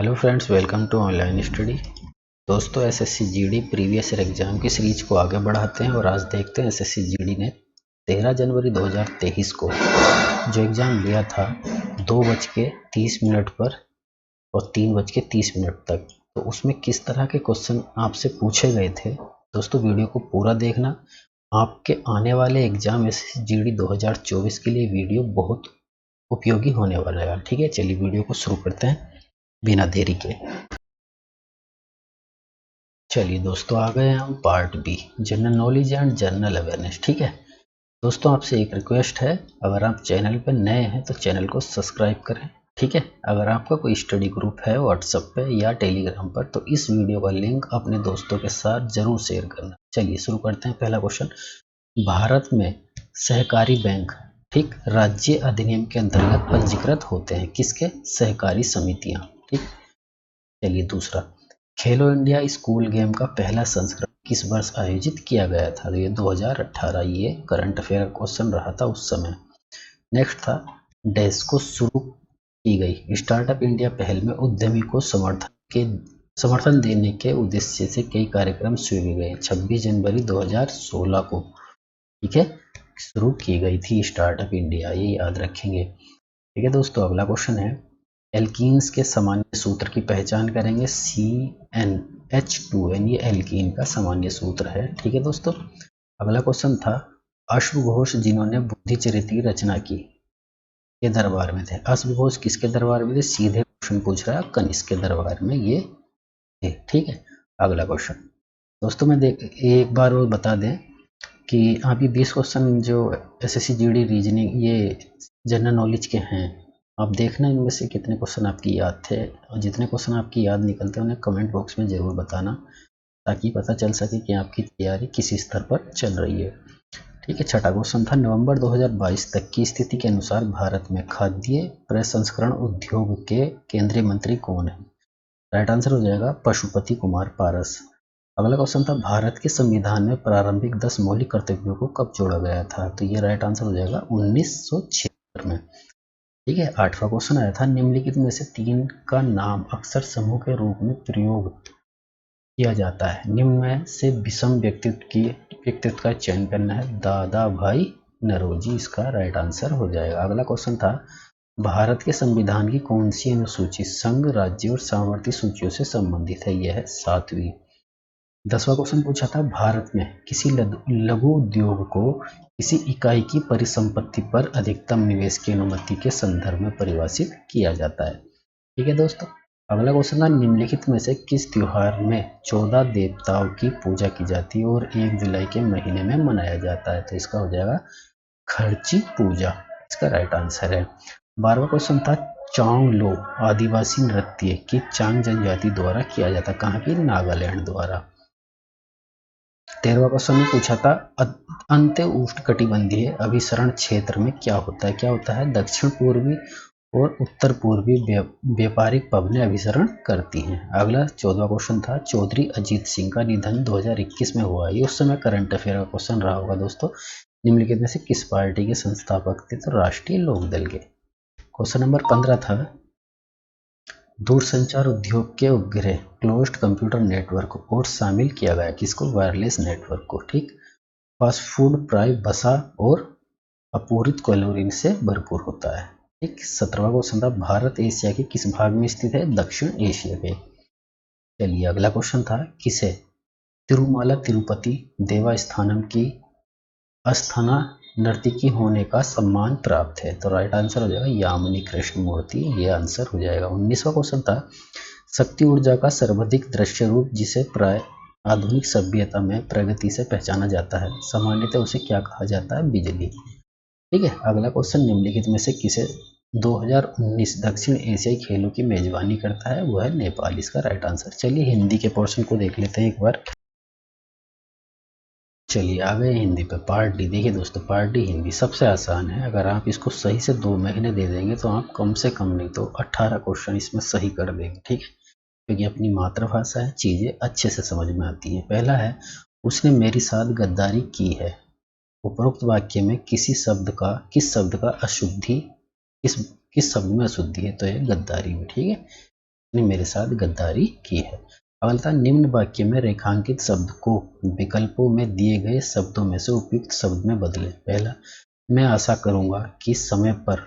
Hello friends, welcome to online study. दोस्तों, SSC GD previous year exam की series को आगे बढ़ाते हैं और आज देखते हैं एसएससी जीडी ने 13 जनवरी 2023 को जो एग्ज़ाम लिया था 2:30 पर और 3:30 तक, तो उसमें किस तरह के क्वेश्चन आपसे पूछे गए थे। दोस्तों, वीडियो को पूरा देखना, आपके आने वाले एग्जाम एसएससी जीडी 2024 के लिए वीडियो बहुत उपयोगी होने वाला है। ठीक है, चलिए वीडियो को शुरू करते हैं बिना देरी के। चलिए दोस्तों, आ गए हम part B, general knowledge and general awareness. ठीक है दोस्तों, आपसे एक रिक्वेस्ट है, अगर आप चैनल पर नए हैं तो चैनल को सब्सक्राइब करें। ठीक है, अगर आपका कोई स्टडी ग्रुप है व्हाट्सएप पे या टेलीग्राम पर तो इस वीडियो का लिंक अपने दोस्तों के साथ जरूर शेयर करना। चलिए शुरू करते हैं। पहला क्वेश्चन, भारत में सहकारी बैंक ठीक राज्य अधिनियम के अंतर्गत पंजीकृत होते हैं। किसके? सहकारी समितियां। ठीक, चलिए दूसरा, खेलो इंडिया स्कूल गेम का पहला संस्करण किस वर्ष आयोजित किया गया था? तो ये 2018, ये करंट अफेयर क्वेश्चन रहा था उस समय। नेक्स्ट था, डैश को शुरू की गई स्टार्टअप इंडिया पहल में उद्यमी को समर्थन देने के उद्देश्य से कई कार्यक्रम शुरू किए गए। 26 जनवरी 2016 को ठीक है शुरू की गई थी स्टार्टअप इंडिया, ये याद रखेंगे। ठीक है दोस्तों, अगला क्वेश्चन है, एल्कीन्स के सामान्य सूत्र की पहचान करेंगे। CnH2n, ये एल्कीन का सामान्य सूत्र है। ठीक है दोस्तों, अगला क्वेश्चन था, अश्वघोष जिन्होंने बुद्धिचरित्र की रचना की के दरबार में थे। अश्वघोष किसके दरबार में थे? सीधे क्वेश्चन पूछ रहा है, कनिष्क के दरबार में ये थे। ठीक है, अगला क्वेश्चन दोस्तों, मैं एक बार वो बता दें कि आप ये 20 क्वेश्चन जो एसएससी जीडी रीजनिंग ये जनरल नॉलेज के हैं, आप देखना इनमें से कितने क्वेश्चन आपकी याद थे, और जितने क्वेश्चन आपकी याद निकलते हैं उन्हें कमेंट बॉक्स में ज़रूर बताना, ताकि पता चल सके कि आपकी तैयारी किस स्तर पर चल रही है। ठीक है, छठा क्वेश्चन था, नवंबर 2022 तक की स्थिति के अनुसार भारत में खाद्य प्रसंस्करण उद्योग के केंद्रीय मंत्री कौन है? राइट आंसर हो जाएगा पशुपति कुमार पारस। अगला क्वेश्चन था, भारत के संविधान में प्रारंभिक 10 मौलिक कर्तव्यों को कब जोड़ा गया था? तो ये राइट आंसर हो जाएगा 1976 में। ठीक है, आठवां क्वेश्चन आया था, निम्नलिखित में से 3 का नाम अक्सर समूह के रूप में प्रयोग किया जाता है। निम्न में से विषम व्यक्तित्व का चयन करना है। दादा भाई नरोजी इसका राइट आंसर हो जाएगा। अगला क्वेश्चन था, भारत के संविधान की कौन सी अनुसूची संघ, राज्य और सामर्थ्य सूचियों से संबंधित है? यह है 7वीं। 10वां क्वेश्चन पूछा था, भारत में किसी लघु उद्योग को किसी इकाई की परिसंपत्ति पर अधिकतम निवेश की अनुमति के संदर्भ में परिभाषित किया जाता है। ठीक है दोस्तों, अगला क्वेश्चन था, निम्नलिखित में से किस त्योहार में 14 देवताओं की पूजा की जाती है और 1 जुलाई के महीने में मनाया जाता है? तो इसका हो जाएगा खर्ची पूजा, इसका राइट आंसर है। 12वां क्वेश्चन था, चांगलो आदिवासी नृत्य की चांग जनजाति द्वारा किया जाता, कहाँ की? नागालैंड द्वारा। 13वां क्वेश्चन में पूछा था, अंत्य उष्णकटिबंधीय अभिसरण क्षेत्र में क्या होता है? क्या होता है? दक्षिण पूर्वी और उत्तर पूर्वी व्यापारिक पवनें अभिसरण करती हैं। अगला 14वां क्वेश्चन था, चौधरी अजीत सिंह का निधन 2021 में हुआ। ये उस समय करंट अफेयर का क्वेश्चन रहा होगा दोस्तों। निम्नलिखित में से किस पार्टी के संस्थापक थे? तो राष्ट्रीय लोकदल के। क्वेश्चन नंबर 15 था, दूरसंचार उद्योग के उपग्रह क्लोज्ड कंप्यूटर नेटवर्क और शामिल किया गया। किसको? वायरलेस नेटवर्क को। ठीक, फास्ट फूड प्राय वसा और अपूरित कैलोरी से भरपूर होता है। ठीक, 17वां क्वेश्चन था, भारत एशिया के किस भाग में स्थित है? दक्षिण एशिया के। चलिए अगला क्वेश्चन था, किसे तिरुमाला तिरुपति देवस्थानम की अस्थाना नर्तकी होने का सम्मान प्राप्त है? तो राइट आंसर हो जाएगा यामिनी कृष्ण मूर्ति, ये आंसर हो जाएगा। 19वां क्वेश्चन था, शक्ति ऊर्जा का सर्वाधिक दृश्य रूप जिसे प्राय आधुनिक सभ्यता में प्रगति से पहचाना जाता है, सामान्यतः उसे क्या कहा जाता है? बिजली। ठीक है, अगला क्वेश्चन, निम्नलिखित में से किसे 2019 दक्षिण एशियाई खेलों की मेजबानी करता है? वह है नेपाल, इसका राइट आंसर। चलिए हिंदी के पोर्शन को देख लेते हैं एक बार। चलिए आ गए हिंदी पे, पार्ट डी। देखिए दोस्तों, पार्ट डी हिंदी सबसे आसान है। अगर आप इसको सही से 2 महीने दे देंगे तो आप कम से कम नहीं तो 18 क्वेश्चन इसमें सही कर देंगे। ठीक है, क्योंकि अपनी मातृभाषा है, चीज़ें अच्छे से समझ में आती हैं। पहला है, उसने मेरे साथ गद्दारी की है। उपरोक्त वाक्य में किस शब्द का अशुद्धि किस किस शब्द में अशुद्धि है? तो ये गद्दारी में। ठीक है, ने मेरे साथ गद्दारी की है। अगला था निम्न वाक्य में रेखांकित शब्द को विकल्पों में दिए गए शब्दों में से उपयुक्त शब्द में बदलें। पहला, मैं आशा करूंगा कि समय पर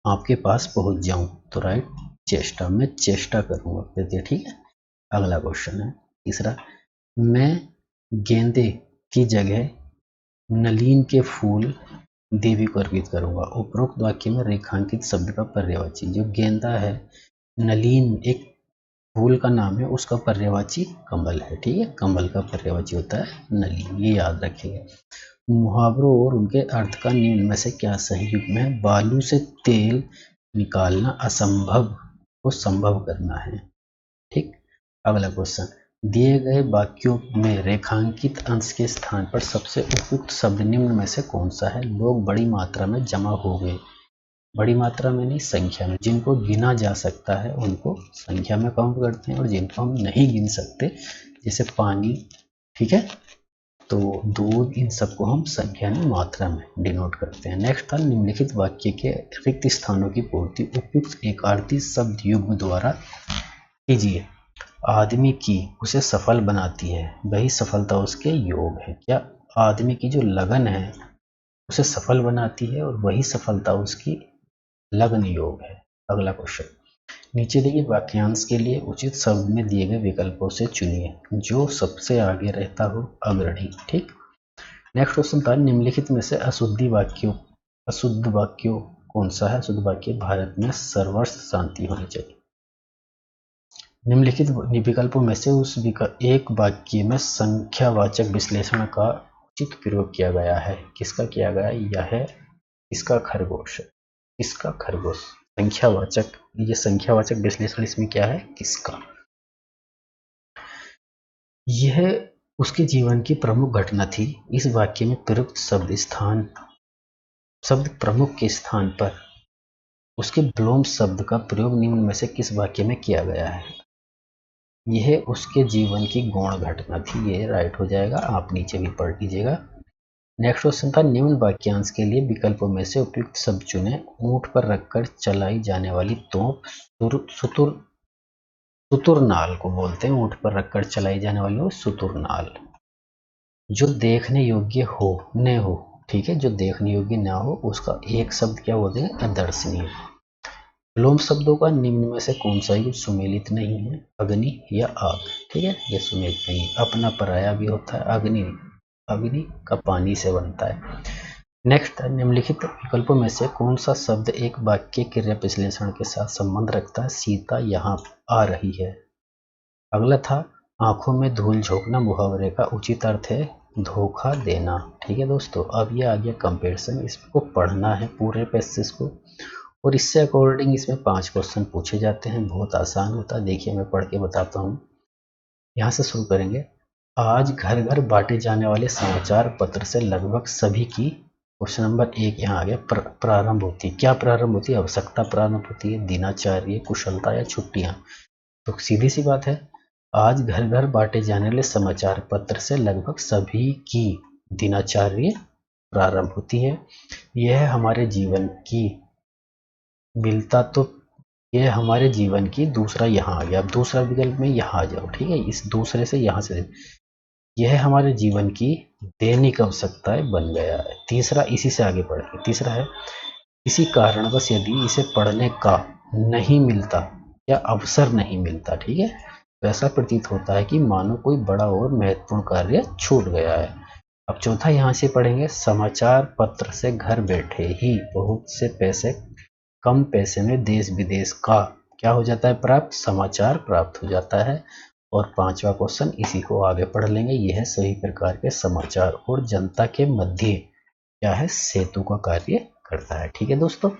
आपके पास पहुंच जाऊं, तो राइट चेष्टा, मैं चेष्टा करूंगा, कहते हैं, ठीक है। अगला क्वेश्चन है तीसरा, मैं गेंदे की जगह नलीन के फूल देवी को अर्पित करूंगा। उपरोक्त वाक्य में रेखांकित शब्द का पर्यायवाची, जो गेंदा है, नलीन एक फूल का नाम है, उसका पर्यायवाची कमल है, ठीक है। कमल का पर्यायवाची होता है नलीन, ये याद रखिएगा। मुहावरों और उनके अर्थ का निम्न में से क्या सही युग्म है। बालू से तेल निकालना असंभव को संभव करना है, ठीक। अगला क्वेश्चन, दिए गए वाक्यों में रेखांकित अंश के स्थान पर सबसे उपयुक्त शब्द निम्न में से कौन सा है। लोग बड़ी मात्रा में जमा हो गए, बड़ी मात्रा में नहीं, संख्या में। जिनको गिना जा सकता है उनको संख्या में काउंट करते हैं, और जिनको हम नहीं गिन सकते जैसे पानी, ठीक है, तो दूध, इन सबको हम संख्या में, मात्रा में डिनोट करते हैं। नेक्स्ट था, निम्नलिखित वाक्य के रिक्त स्थानों की पूर्ति उपयुक्त एकार्थी शब्द युग्म द्वारा कीजिए। आदमी की उसे सफल बनाती है, वही सफलता उसके योग है। क्या आदमी की जो लगन है उसे सफल बनाती है, और वही सफलता उसकी लगन योग है। अगला क्वेश्चन, नीचे दिए वाक्यांश के लिए उचित शब्द में दिए गए विकल्पों से चुनिए। जो सबसे आगे रहता हो, अग्रणी, ठीक। नेक्स्ट क्वेश्चन था, निम्नलिखित में से अशुद्ध वाक्यों कौन सा है। अशुद्ध वाक्य, भारत में सर्वत्र शांति होनी चाहिए। निम्नलिखित विकल्पों में से उस एक वाक्य में संख्यावाचक विश्लेषण का उचित प्रयोग किया गया है। किसका किया गया। यह है इसका खरगोश, इसका खरगोश संख्यावाचक, ये संख्यावाचक विश्लेषण इसमें क्या है, किसका। यह उसके जीवन की प्रमुख घटना थी। इस वाक्य में प्रयुक्त शब्द प्रमुख के स्थान पर उसके विलोम शब्द का प्रयोग निम्न में से किस वाक्य में किया गया है। यह उसके जीवन की गौण घटना थी, ये राइट हो जाएगा, आप नीचे भी पढ़ लीजिएगा। नेक्स्ट क्वेश्चन था, निम्न वाक्यांश के लिए विकल्पों में से उपयुक्त शब्द चुनें। ऊंट पर रखकर चलाई जाने वाली तोप सुतुरनाल को बोलते हैं। ऊंट पर रखकर चलाई जाने वाली सुतुरनाल। जो देखने योग्य हो न हो, ठीक है, जो देखने योग्य ना हो उसका एक शब्द क्या बोलते हैं, अदर्शनीय। विलोम शब्दों का निम्न में से कौन सा युग सुमेलित नहीं है। अग्नि या आग, ठीक है, ये सुमेलित नहीं है। अपना पराया भी होता है, अग्नि का पानी से बनता है। नेक्स्ट, निम्नलिखित विकल्पों में से कौन सा शब्द एक वाक्य क्रिया विश्लेषण के साथ संबंध रखता है। सीता यहाँ आ रही है। अगला था, आंखों में धूल झोंकना मुहावरे का उचित अर्थ है धोखा देना, ठीक है दोस्तों। अब ये आ गया कंपैरिजन, इसको पढ़ना है पूरे पैसेज को, और इससे अकॉर्डिंग इसमें 5 क्वेश्चन पूछे जाते हैं। बहुत आसान होता है, देखिए मैं पढ़ के बताता हूँ। यहाँ से शुरू करेंगे। आज घर घर बांटे जाने वाले समाचार पत्र से लगभग सभी की, क्वेश्चन नंबर 1 यहाँ आ गया, प्रारंभ होती है। क्या प्रारंभ होती है, आवश्यकता प्रारंभ होती है, दिनाचार्य, कुशलता या छुट्टियां। तो सीधी सी बात है, आज घर घर बांटे जाने वाले समाचार पत्र से लगभग सभी की दिनाचार्य प्रारंभ होती है। यह हमारे जीवन की मिलता, तो यह हमारे जीवन की, दूसरा यहाँ आ गया। अब दूसरा विकल्प में यहाँ आ जाओ, ठीक है, इस दूसरे से यहाँ से, यह हमारे जीवन की दैनिक आवश्यकताएं बन गया है। तीसरा इसी से आगे बढ़ेगा, तीसरा है, किसी कारणवश यदि इसे पढ़ने का नहीं मिलता या अवसर नहीं मिलता, ठीक है, तो ऐसा प्रतीत होता है कि मानो कोई बड़ा और महत्वपूर्ण कार्य छूट गया है। अब चौथा यहाँ से पढ़ेंगे, समाचार पत्र से घर बैठे ही बहुत से पैसे, कम पैसे में देश विदेश का क्या हो जाता है, प्राप्त, समाचार प्राप्त हो जाता है। और 5वां क्वेश्चन, इसी को आगे पढ़ लेंगे। यह सभी प्रकार के समाचार और जनता के मध्य क्या है, सेतु का कार्य करता है। ठीक है दोस्तों,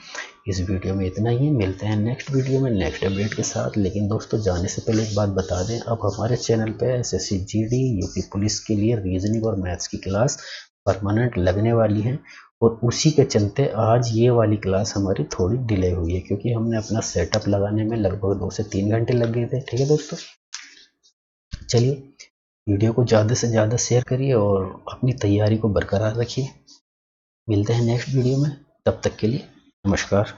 इस वीडियो में इतना ही, मिलते हैं नेक्स्ट वीडियो में नेक्स्ट अपडेट के साथ। लेकिन दोस्तों जाने से पहले एक बात बता दें, अब हमारे चैनल पे एसएससी जीडी, यूपी पुलिस के लिए रीजनिंग और मैथ्स की क्लास परमानेंट लगने वाली है, और उसी के चलते आज ये वाली क्लास हमारी थोड़ी डिले हुई है, क्योंकि हमने अपना सेटअप लगाने में लगभग 2 से 3 घंटे लग गए थे। ठीक है दोस्तों, चलिए वीडियो को ज़्यादा से ज़्यादा शेयर करिए और अपनी तैयारी को बरकरार रखिए। मिलते हैं नेक्स्ट वीडियो में, तब तक के लिए नमस्कार।